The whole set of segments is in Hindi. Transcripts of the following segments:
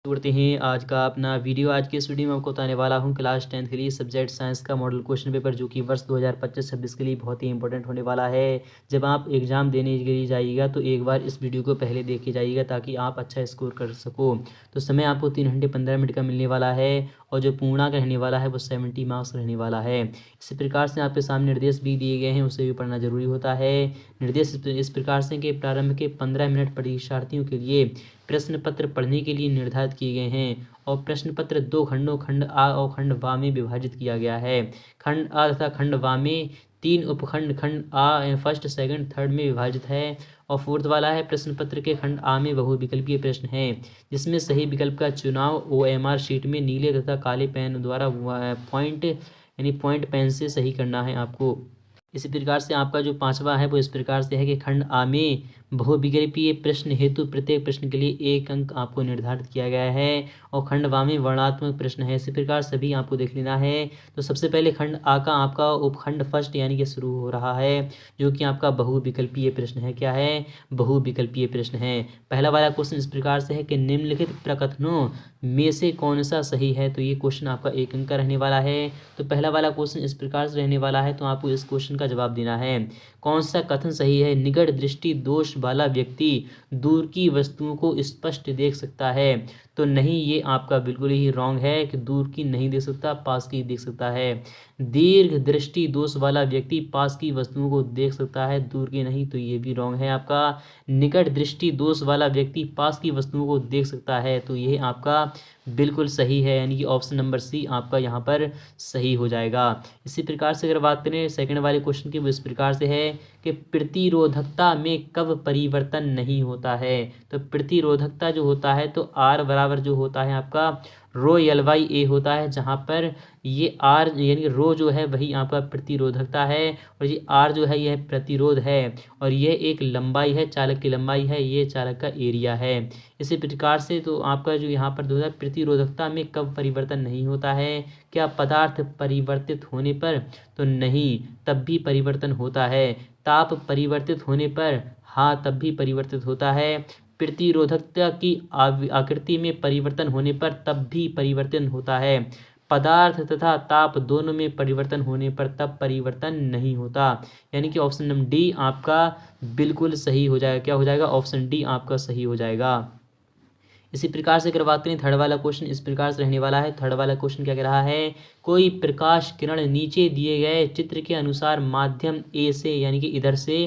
करते हैं आज का अपना वीडियो। आज के इस वीडियो में आपको बताने वाला हूं क्लास 10 के लिए सब्जेक्ट साइंस का मॉडल क्वेश्चन पेपर, जो कि वर्ष 2025-26 के लिए बहुत ही इंपॉर्टेंट होने वाला है। जब आप एग्ज़ाम देने के लिए जाइएगा तो एक बार इस वीडियो को पहले देख के जाइएगा ताकि आप अच्छा स्कोर कर सको। तो समय आपको 3 घंटे 15 मिनट का मिलने वाला है और जो पूर्णांक रहने वाला है वो 70 मार्क्स रहने वाला है। इसी प्रकार से आपके सामने निर्देश भी दिए गए हैं, उसे भी पढ़ना जरूरी होता है। निर्देश इस प्रकार से कि प्रारंभ के 15 मिनट परीक्षार्थियों के लिए प्रश्न पत्र पढ़ने के लिए निर्धारित किए गए हैं और प्रश्न पत्र 2 खंडों खंड आ और खंड वा में विभाजित किया गया है। खंड आ तथा खंड वा में 3 उपखंड खंड आ फर्स्ट सेकंड थर्ड में विभाजित है और फोर्थ वाला है प्रश्न पत्र के खंड आ में बहुविकल्पीय प्रश्न है, जिसमें सही विकल्प का चुनाव OMR शीट में नीले तथा काले पेन द्वारा पॉइंट पेन से सही करना है आपको। इसी प्रकार से आपका जो पांचवा है वो इस प्रकार से है कि खंड आ में बहुविकल्पीय प्रश्न हेतु प्रत्येक प्रश्न के लिए 1 अंक आपको निर्धारित किया गया है और खंड वा में वर्णात्मक प्रश्न है। इसी प्रकार सभी आपको देख लेना है। तो सबसे पहले खंड आ का आपका उपखंड फर्स्ट यानी कि शुरू हो रहा है, जो कि आपका बहुविकल्पीय प्रश्न है। क्या है? बहुविकल्पीय प्रश्न है। पहला वाला क्वेश्चन इस प्रकार से है कि निम्नलिखित प्रकथनों में से कौन सा सही है। तो ये क्वेश्चन आपका 1 अंक का रहने वाला है। तो पहला वाला क्वेश्चन इस प्रकार से रहने वाला है, तो आपको इस क्वेश्चन का जवाब देना है। कौन सा कथन सही है? निकट दृष्टि दोष वाला व्यक्ति दूर की वस्तुओं को स्पष्ट देख सकता है। तो नहीं, ये आपका बिल्कुल ही रॉन्ग है कि दूर की नहीं देख सकता, पास की देख सकता है। दीर्घ दृष्टि दोष वाला व्यक्ति पास की वस्तुओं को देख सकता है, दूर की नहीं, तो ये भी रॉन्ग है आपका। निकट दृष्टि दोष वाला व्यक्ति पास की वस्तुओं को देख सकता है, तो ये आपका बिल्कुल सही है, यानी कि ऑप्शन नंबर सी आपका यहाँ पर सही हो जाएगा। इसी प्रकार से अगर बात करें सेकंड वाले क्वेश्चन की, वो इस प्रकार से है कि प्रतिरोधकता में कब परिवर्तन नहीं होता है। तो प्रतिरोधकता जो होता है तो R बराबर जो होता है आपका रो L/A होता है, जहाँ पर ये R यानी रो जो है वही आपका प्रतिरोधकता है और ये R जो है यह प्रतिरोध है और ये एक लंबाई है, चालक की लंबाई है, ये चालक का एरिया है। इसी प्रकार से तो आपका जो यहाँ पर होता है प्रतिरोधकता में कब परिवर्तन नहीं होता है। क्या पदार्थ परिवर्तित होने पर? तो नहीं, तब भी परिवर्तन होता है। ताप परिवर्तित होने पर? हाँ, तब भी परिवर्तित होता है। प्रतिरोधकता की आकृति में परिवर्तन होने पर तब भी परिवर्तन होता है। पदार्थ तथा ताप दोनों में परिवर्तन होने पर तब परिवर्तन नहीं होता, यानी कि ऑप्शन नंबर डी आपका बिल्कुल सही हो जाएगा। क्या हो जाएगा? ऑप्शन डी आपका सही हो जाएगा। इसी प्रकार से अगर बात करें थर्ड वाला क्वेश्चन इस प्रकार से रहने वाला है। थर्ड वाला क्वेश्चन क्या कह रहा है? कोई प्रकाश किरण नीचे दिए गए चित्र के अनुसार माध्यम ए से यानी कि इधर से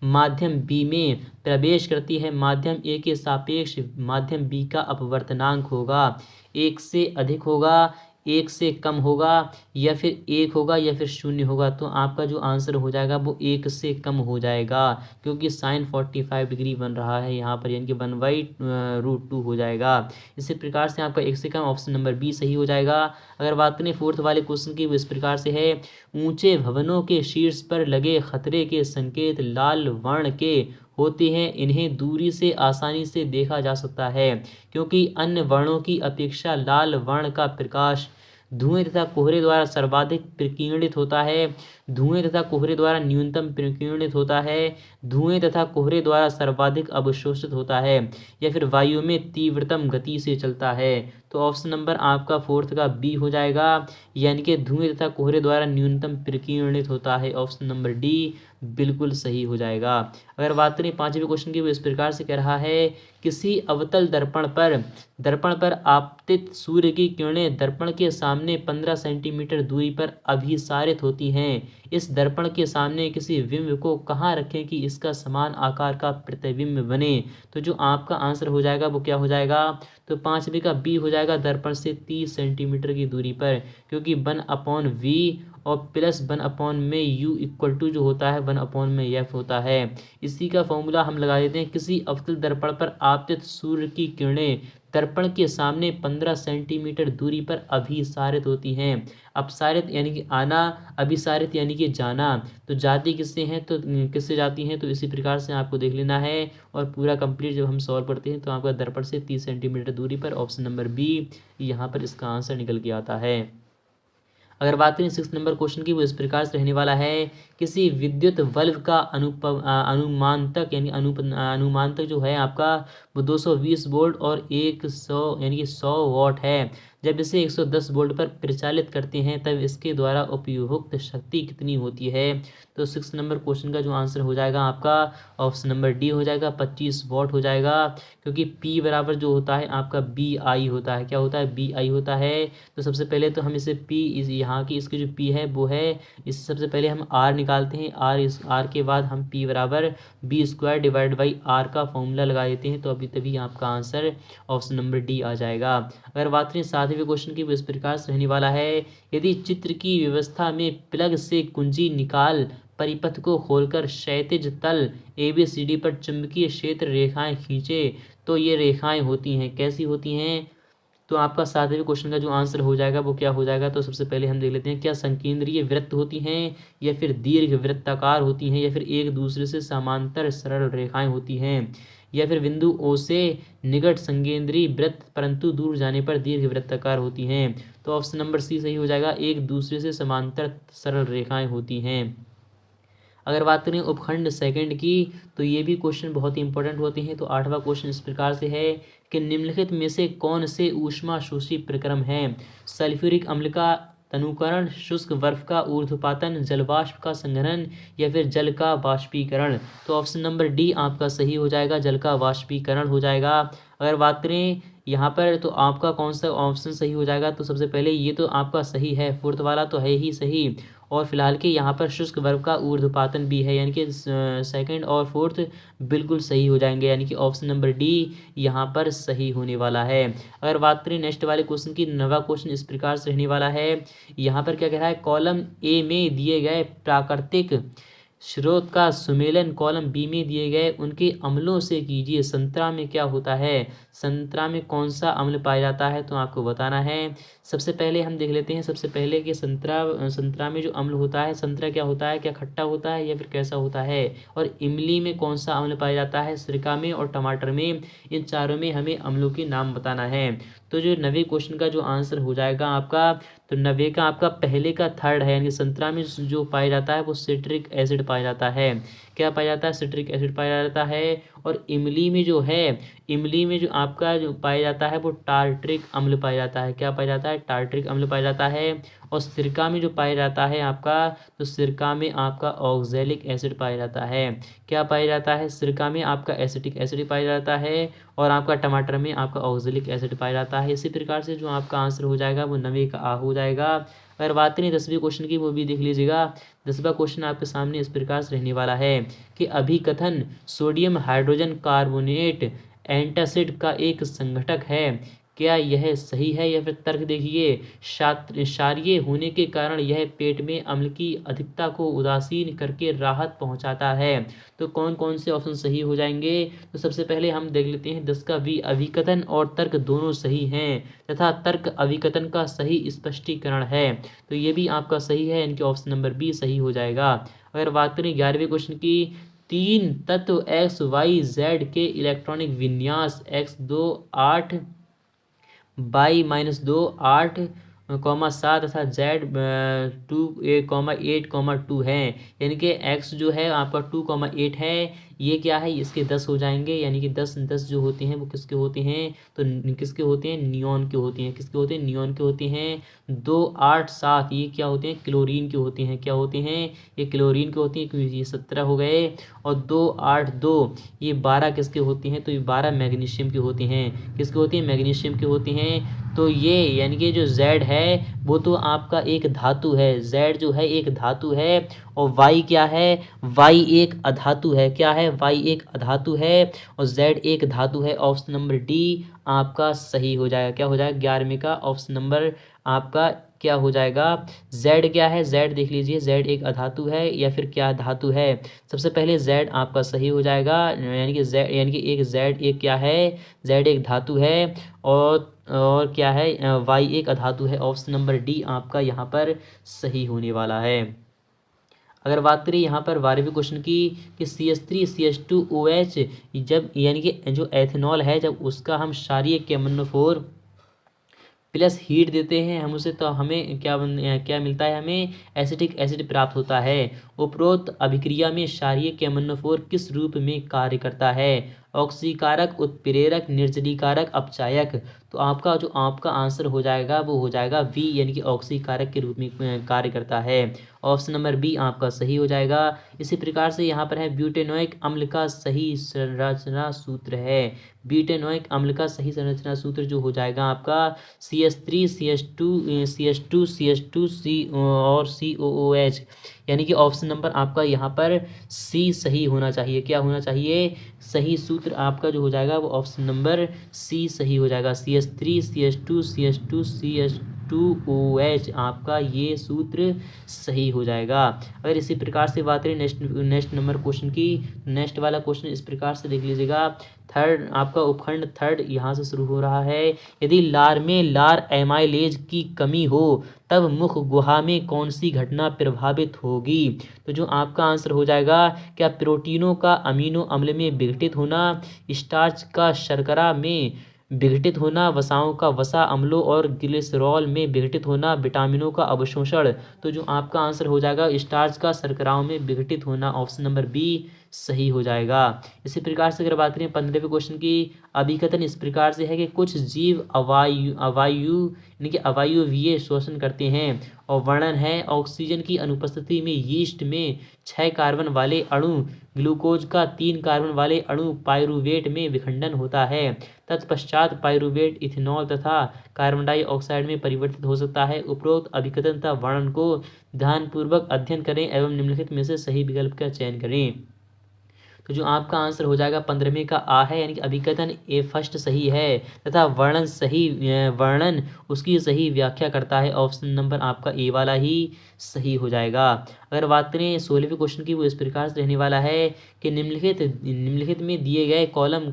माध्यम बी में प्रवेश करती है। माध्यम ए के सापेक्ष माध्यम बी का अपवर्तनांक होगा 1 से अधिक होगा, 1 से कम होगा, या फिर 1 होगा या फिर 0 होगा। तो आपका जो आंसर हो जाएगा वो 1 से कम हो जाएगा, क्योंकि साइन 45 डिग्री बन रहा है यहाँ पर, यानी कि 1/√2 हो जाएगा। इसी प्रकार से आपका 1 से कम ऑप्शन नंबर बी सही हो जाएगा। अगर बात करें फोर्थ वाले क्वेश्चन की, वो इस प्रकार से है। ऊंचे भवनों के शीर्ष पर लगे खतरे के संकेत लाल वर्ण के होते हैं, इन्हें दूरी से आसानी से देखा जा सकता है क्योंकि अन्य वर्णों की अपेक्षा लाल वर्ण का प्रकाश धुएं तथा कोहरे द्वारा सर्वाधिक प्रकीर्णित होता है, धुएं तथा कोहरे द्वारा न्यूनतम प्रकीर्णित होता है, धुएं तथा कोहरे द्वारा सर्वाधिक अवशोषित होता है, या फिर वायु में तीव्रतम गति से चलता है। तो ऑप्शन नंबर आपका फोर्थ का बी हो जाएगा, यानी कि धुएं तथा कोहरे द्वारा न्यूनतम प्रकीर्णित होता है। ऑप्शन नंबर डी बिल्कुल सही हो जाएगा। अगर बात करें पांचवें क्वेश्चन की, वो इस प्रकार से कह रहा है। किसी अवतल दर्पण पर आपतित सूर्य की किरणें दर्पण के सामने 15 सेंटीमीटर दूरी पर अभिसारित होती हैं। इस दर्पण के सामने किसी बिंब को कहाँ रखें कि इसका समान आकार का प्रतिबिंब बने। तो जो आपका आंसर हो जाएगा वो क्या हो जाएगा? तो पांचवे का बी हो जाएगा, दर्पण से 30 सेंटीमीटर की दूरी पर, क्योंकि 1/v और प्लस 1/में u जो होता है 1/में f होता है। इसी का फॉर्मूला हम लगा देते हैं। किसी अवतल दर्पण पर आपतित सूर्य की किरणें दर्पण के सामने 15 सेंटीमीटर दूरी पर अभिसारित होती हैं। अपसारित यानी कि आना, अभिसारित यानी कि जाना। तो जाती किससे हैं? तो किससे जाती हैं? तो इसी प्रकार से आपको देख लेना है और पूरा कंप्लीट जब हम सॉल्व करते हैं तो आपका दर्पण से 30 सेंटीमीटर दूरी पर ऑप्शन नंबर बी यहाँ पर इसका आंसर निकल के आता है। अगर बात करें 6 नंबर क्वेश्चन की, वो इस प्रकार से रहने वाला है, किसी विद्युत बल्ब का अनुमानतक यानी अनुमानतक जो है आपका वो 220 वोल्ट और 100 यानी कि 100 वॉट है। जब इसे 110 वोल्ट पर प्रचालित करते हैं तब इसके द्वारा उपयुक्त शक्ति कितनी होती है। तो 6 नंबर क्वेश्चन का जो आंसर हो जाएगा आपका ऑप्शन नंबर डी हो जाएगा, 25 वॉट हो जाएगा, क्योंकि P बराबर जो होता है आपका BI होता है। क्या होता है? BI होता है। तो सबसे पहले तो हम इसे P इस यहाँ की इसकी जो P है वो है, इससे सबसे पहले हम R निकालते हैं, R के बाद हम P बराबर B² डिवाइड बाई R का फॉर्मूला लगा देते हैं। तो अभी तभी आपका आंसर ऑप्शन नंबर डी आ जाएगा। अगर बात करें 7वें क्वेश्चन की, वो इस प्रकार से रहने वाला है, यदि चित्र की व्यवस्था में प्लग से कुंजी निकाल परिपथ को खोलकर क्षैतिज तल ABCD पर चुंबकीय क्षेत्र रेखाएं खींचे तो ये रेखाएं होती हैं, कैसी होती हैं। तो आपका 7वें क्वेश्चन का जो आंसर हो जाएगा वो क्या हो जाएगा। तो सबसे पहले हम देख लेते हैं, क्या संकेंद्रीय वृत्त होती हैं या फिर दीर्घ वृत्ताकार होती हैं या फिर एक दूसरे से समांतर सरल रेखाएं होती हैं या फिर बिंदु O से निकट संकेंद्रीय वृत्त परंतु दूर जाने पर दीर्घ वृत्ताकार होती हैं। तो ऑप्शन नंबर सी सही हो जाएगा, एक दूसरे से समांतर सरल रेखाएं होती हैं। अगर बात करें उपखंड सेकंड की, तो ये भी क्वेश्चन बहुत ही इंपॉर्टेंट होते हैं। तो 8वां क्वेश्चन इस प्रकार से है कि निम्नलिखित में से कौन से ऊष्मा शोषी प्रक्रम है। सल्फ्यूरिक अम्ल का तनुकरण, शुष्क बर्फ का ऊर्ध्वपातन, जलवाष्प का संघनन या फिर जल का वाष्पीकरण। तो ऑप्शन नंबर डी आपका सही हो जाएगा, जल का वाष्पीकरण हो जाएगा। अगर बात करें यहाँ पर तो आपका कौन सा ऑप्शन सही हो जाएगा। तो सबसे पहले ये तो आपका सही है, फोर्थ वाला तो है ही सही, और फिलहाल के यहाँ पर शुष्क बर्फ का ऊर्ध्वपातन भी है, यानी कि सेकंड और फोर्थ बिल्कुल सही हो जाएंगे, यानी कि ऑप्शन नंबर डी यहाँ पर सही होने वाला है। अगर बात करें नेक्स्ट वाले क्वेश्चन की, 9वां क्वेश्चन इस प्रकार से रहने वाला है। यहाँ पर क्या कह रहा है, कॉलम ए में दिए गए प्राकृतिक स्रोत का सुमेलन कॉलम बी में दिए गए उनके अम्लों से कीजिए। संतरा में क्या होता है, संतरा में कौन सा अम्ल पाया जाता है, तो आपको बताना है। सबसे पहले हम देख लेते हैं, सबसे पहले कि संतरा में जो अम्ल होता है, संतरा क्या होता है, क्या खट्टा होता है या फिर कैसा होता है। और इमली में कौन सा अम्ल पाया जाता है, सिरका में और टमाटर में। इन चारों में हमें अम्लों के नाम बताना है। तो जो 9वें क्वेश्चन का जो आंसर हो जाएगा आपका, तो 9वें का आपका पहले का थर्ड है, यानी संतरा में जो पाया जाता है वो सिट्रिक एसिड पाया जाता है। क्या पाया जाता है, सिट्रिक एसिड पाया जाता है। और इमली में जो है, इमली में जो आपका जो पाया जाता है वो टार्ट्रिक अम्ल पाया जाता है। क्या पाया जाता है, टार्ट्रिक अम्ल पाया जाता है। और सिरका में जो पाया जाता है आपका, तो सिरका में आपका ऑक्जेलिक एसिड पाया जाता है। क्या पाया जाता है, सिरका में आपका एसिटिक एसिड पाया जाता है और आपका टमाटर में आपका ऑक्जेलिक एसिड पाया जाता है। इसी प्रकार से जो आपका आंसर हो जाएगा वो 9वें का आ हो जाएगा। अगर बात करें 10वें क्वेश्चन की, वो भी देख लीजिएगा। 10वां क्वेश्चन आपके सामने इस प्रकार से रहने वाला है कि अभिकथन सोडियम हाइड्रोजन कार्बोनेट एंटासिड का एक संघटक है, क्या यह सही है या फिर तर्क देखिए। क्षारीय होने के कारण यह पेट में अम्ल की अधिकता को उदासीन करके राहत पहुंचाता है। तो कौन कौन से ऑप्शन सही हो जाएंगे। तो सबसे पहले हम देख लेते हैं 10 का बी, अभिकथन और तर्क दोनों सही हैं तथा तर्क अभिकथन का सही स्पष्टीकरण है। तो ये भी आपका सही है, इनके ऑप्शन नंबर बी सही हो जाएगा। अगर बात करें 11वें क्वेश्चन की, 3 तत्व XYZ के इलेक्ट्रॉनिक विन्यास x2 8 y-2 8, 7 तथा Z 2 8, 2 है। यानी कि x जो है आपका 2, 8 है, ये क्या है, इसके 10 हो जाएंगे। यानी कि 10 जो होते हैं वो किसके होते हैं, तो किसके होते हैं, नियॉन के होते हैं। किसके होते हैं, नियॉन के होते हैं। 2, 8, 7 ये क्या होते हैं, क्लोरीन के होते हैं। क्या होते हैं, ये क्लोरीन के होते हैं, क्योंकि ये 17 हो गए। और 2, 8, 2 ये 12 किसके होते हैं, तो ये 12 मैग्नीशियम के होते हैं। किसके होते हैं, मैग्नीशियम के होते हैं। तो ये यानी कि जो Z है वो तो आपका एक धातु है, Z जो है एक धातु है। और Y क्या है, Y एक अधातु है। क्या है, Y एक अधातु है और Z एक धातु है। ऑप्शन नंबर डी आपका सही हो जाएगा। क्या हो जाएगा, 11वें का ऑप्शन नंबर आपका क्या हो जाएगा, Z क्या है, Z देख लीजिए, Z एक अधातु है या फिर क्या धातु है। सबसे पहले Z आपका सही हो जाएगा, यानी कि Z यानी कि एक Z एक क्या है, Z एक धातु है और क्या है, Y एक अधातु है। ऑप्शन नंबर डी आपका यहाँ पर सही होने वाला है। अगर बात करें यहाँ पर 12वें क्वेश्चन की कि CH3CH2OH जब यानी कि जो एथेनॉल है जब उसका हम क्षारीय कैमनोफोर प्लस हीट देते हैं हम उसे, तो हमें क्या मिलता है, हमें एसिटिक एसिड प्राप्त होता है। उपरोक्त अभिक्रिया में क्षारीय कैमनोफोर किस रूप में कार्य करता है? ऑक्सीकारक, उत्प्रेरक, निर्जलीकारक, अपचायक। तो आपका आंसर हो जाएगा वो हो जाएगा बी, यानी कि ऑक्सीकारक के रूप में कार्य करता है। ऑप्शन नंबर बी आपका सही हो जाएगा। इसी प्रकार से यहाँ पर है ब्यूटेनोइक अम्ल का सही संरचना सूत्र है। ब्यूटेनोइक अम्ल का सही संरचना सूत्र जो हो जाएगा आपका CH3 CH2 C और COOH, यानी कि ऑप्शन नंबर आपका यहाँ पर सी सही होना चाहिए। क्या होना चाहिए? सही सूत्र आपका जो हो जाएगा वो ऑप्शन नंबर सी सही हो जाएगा। CH3 CH2 CH2OH आपका ये सूत्र सही हो जाएगा। अगर इसी प्रकार से बात करें नेक्स्ट नंबर क्वेश्चन की, नेक्स्ट वाला क्वेश्चन इस प्रकार से देख लीजिएगा। थर्ड आपका उपखंड थर्ड यहाँ से शुरू हो रहा है। यदि लार में लार एमाइलेज की कमी हो तब मुख गुहा में कौन सी घटना प्रभावित होगी? तो जो आपका आंसर हो जाएगा, क्या प्रोटीनों का अमीनो अम्ल में विघटित होना, स्टार्च का शर्करा में विघटित होना, वसाओं का वसा अम्लों और ग्लिसरॉल में विघटित होना, विटामिनों का अवशोषण। तो जो आपका आंसर हो जाएगा स्टार्च का शर्कराओं में विघटित होना, ऑप्शन नंबर बी सही हो जाएगा। इसी प्रकार से अगर बात करें 15वें क्वेश्चन की, अभिकथन इस प्रकार से है कि कुछ जीव अवायु यानी कि अवायवीय श्वसन करते हैं, और वर्णन है ऑक्सीजन की अनुपस्थिति में यीस्ट में 6 कार्बन वाले अणु, ग्लूकोज का 3 कार्बन वाले अणु पाइरूवेट में विखंडन होता है, तत्पश्चात पाइरूवेट इथेनॉल तथा कार्बन डाइऑक्साइड में परिवर्तित हो सकता है। उपरोक्त अभिकथन तथा वर्णन को ध्यानपूर्वक अध्ययन करें एवं निम्नलिखित में से सही विकल्प का चयन करें। तो जो आपका आंसर हो जाएगा 15वें का आ है, यानी कि अभिकथन ए फर्स्ट सही है तथा वर्णन उसकी सही व्याख्या करता है। ऑप्शन नंबर आपका ए वाला ही सही हो जाएगा। अगर बात करें 16वें क्वेश्चन की, वो इस प्रकार से रहने वाला है कि निम्नलिखित में दिए गए कॉलम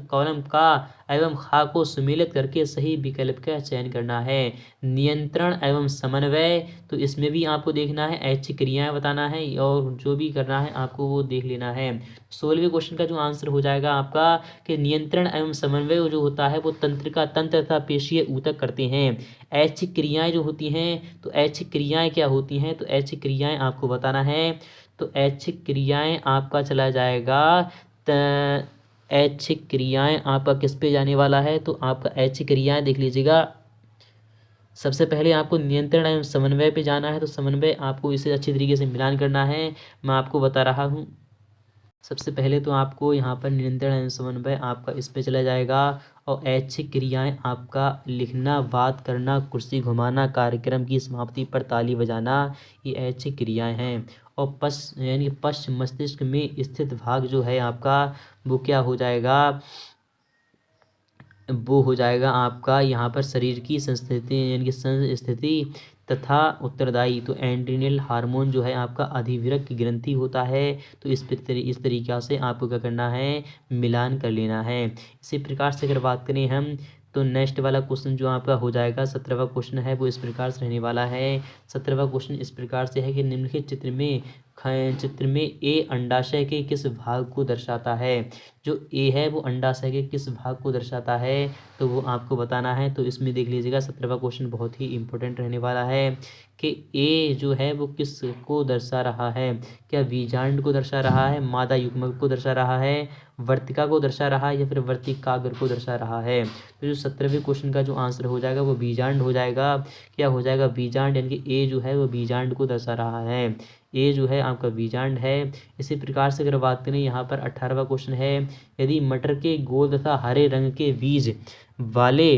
का एवं खा को सुमेलित करके सही विकल्प का चयन करना है। नियंत्रण एवं समन्वय, तो इसमें भी आपको देखना है, ऐच्छिक क्रियाएं बताना है और जो भी करना है आपको वो देख लेना है। 16वें क्वेश्चन का जो आंसर हो जाएगा आपका कि नियंत्रण एवं समन्वय जो होता है वो तंत्र तथा पेशीय ऊतक करते हैं। ऐच्छिक क्रियाएं जो होती हैं, तो ऐच्छिक क्रियाएं क्या होती हैं? तो ऐच्छिक क्रियाएं आपको बताना है। तो ऐच्छिक क्रियाएं आपका चला जाएगा, ऐच्छिक क्रियाएं आपका किस पे जाने वाला है? तो आपका ऐच्छिक क्रियाएं देख लीजिएगा। सबसे पहले आपको नियंत्रण एवं समन्वय पे जाना है, तो समन्वय आपको इसे अच्छी तरीके से मिलान करना है, मैं आपको बता रहा हूँ। सबसे पहले तो आपको यहाँ पर नियंत्रण एवं समन्वय आपका इस पे चला जाएगा, और ऐच्छिक क्रियाएं आपका लिखना, बात करना, कुर्सी घुमाना, कार्यक्रम की समाप्ति पर ताली बजाना, ये ऐच्छिक क्रियाएं हैं। और यानी पश्च मस्तिष्क में स्थित भाग जो है आपका वो क्या हो जाएगा? वो हो जाएगा आपका यहाँ पर शरीर की संस्थिति यानी कि संस्थिति तथा उत्तरदायी। तो एंड्रिनल हार्मोन जो है आपका अधिविरक्त ग्रंथि होता है। तो इस तरीक़ा से आपको क्या करना है? मिलान कर लेना है। इसी प्रकार से अगर बात करें हम, तो नेक्स्ट वाला क्वेश्चन जो आपका हो जाएगा 17वां क्वेश्चन है, वो इस प्रकार से रहने वाला है। 17वां क्वेश्चन इस प्रकार से है कि निम्नलिखित चित्र में ए अंडाशय के किस भाग को दर्शाता है? जो ए है वो अंडाशय के किस भाग को दर्शाता है, तो वो आपको बताना है। तो इसमें देख लीजिएगा 17वां क्वेश्चन बहुत ही इंपॉर्टेंट रहने वाला है कि ए जो है वो किस को दर्शा रहा है? क्या बीजांड को दर्शा रहा है, मादा युग्मक को दर्शा रहा है, वर्तिका को दर्शा रहा है, या फिर वर्तिकाग्र को दर्शा रहा है? तो जो 17वें क्वेश्चन का जो आंसर हो जाएगा वो बीजांड हो जाएगा। क्या हो जाएगा? बीजांड, यानी कि ए जो है वो बीजांड को दर्शा रहा है। ए जो है आपका बीजांड है। इसी प्रकार से अगर बात करें यहाँ पर 18वां क्वेश्चन है, यदि मटर के गोल तथा हरे रंग के बीज वाले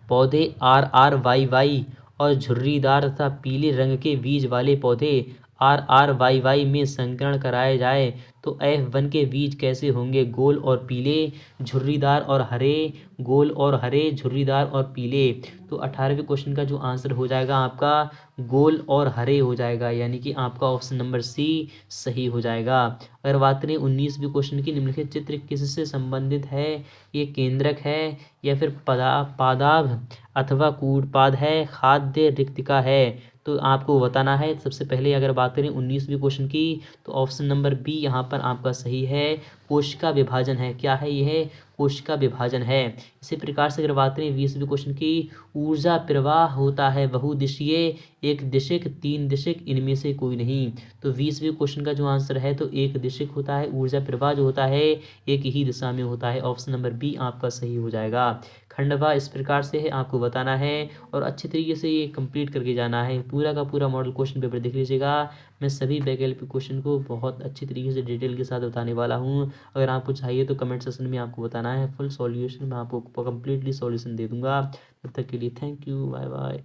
पौधे RRYY और झुर्रीदार तथा पीले रंग के बीज वाले पौधे RRYY में संकरण कराए जाए तो F1 के बीज कैसे होंगे? गोल और पीले, झुर्रीदार और हरे, गोल और हरे, झुर्रीदार और पीले। तो 18वें क्वेश्चन का जो आंसर हो जाएगा आपका गोल और हरे हो जाएगा, यानी कि आपका ऑप्शन नंबर सी सही हो जाएगा। अगर बात करें 19वें क्वेश्चन की, निम्नलिखित चित्र किससे संबंधित है? ये केंद्रक है, या फिर पादाभ अथवा कूटपाद है, खाद्य रिक्तिका है? तो आपको बताना है। सबसे पहले अगर बात करें 19वीं क्वेश्चन की, तो ऑप्शन नंबर बी यहाँ पर आपका सही है, कोशिका विभाजन है। क्या है यह? कोशिका विभाजन है। इसी प्रकार से अगर बात करें 20वीं क्वेश्चन की, ऊर्जा प्रवाह होता है बहुदिशीय, एक दिशिक, तीन दिशिक, इनमें से कोई नहीं। तो 20वीं क्वेश्चन का जो आंसर है तो एक दिशिक होता है, ऊर्जा प्रवाह जो होता है एक ही दिशा में होता है। ऑप्शन नंबर बी आपका सही हो जाएगा। खंडवा इस प्रकार से है, आपको बताना है और अच्छे तरीके से ये कंप्लीट करके जाना है। पूरा का पूरा मॉडल क्वेश्चन पेपर देख लीजिएगा। मैं सभी वैकल्पिक क्वेश्चन को बहुत अच्छी तरीके से डिटेल के साथ बताने वाला हूँ। अगर आपको चाहिए तो कमेंट सेक्शन में आपको बताना है, फुल सॉल्यूशन मैं आपको कंप्लीटली सॉल्यूशन दे दूंगा। तब तक के लिए थैंक यू, बाय बाय।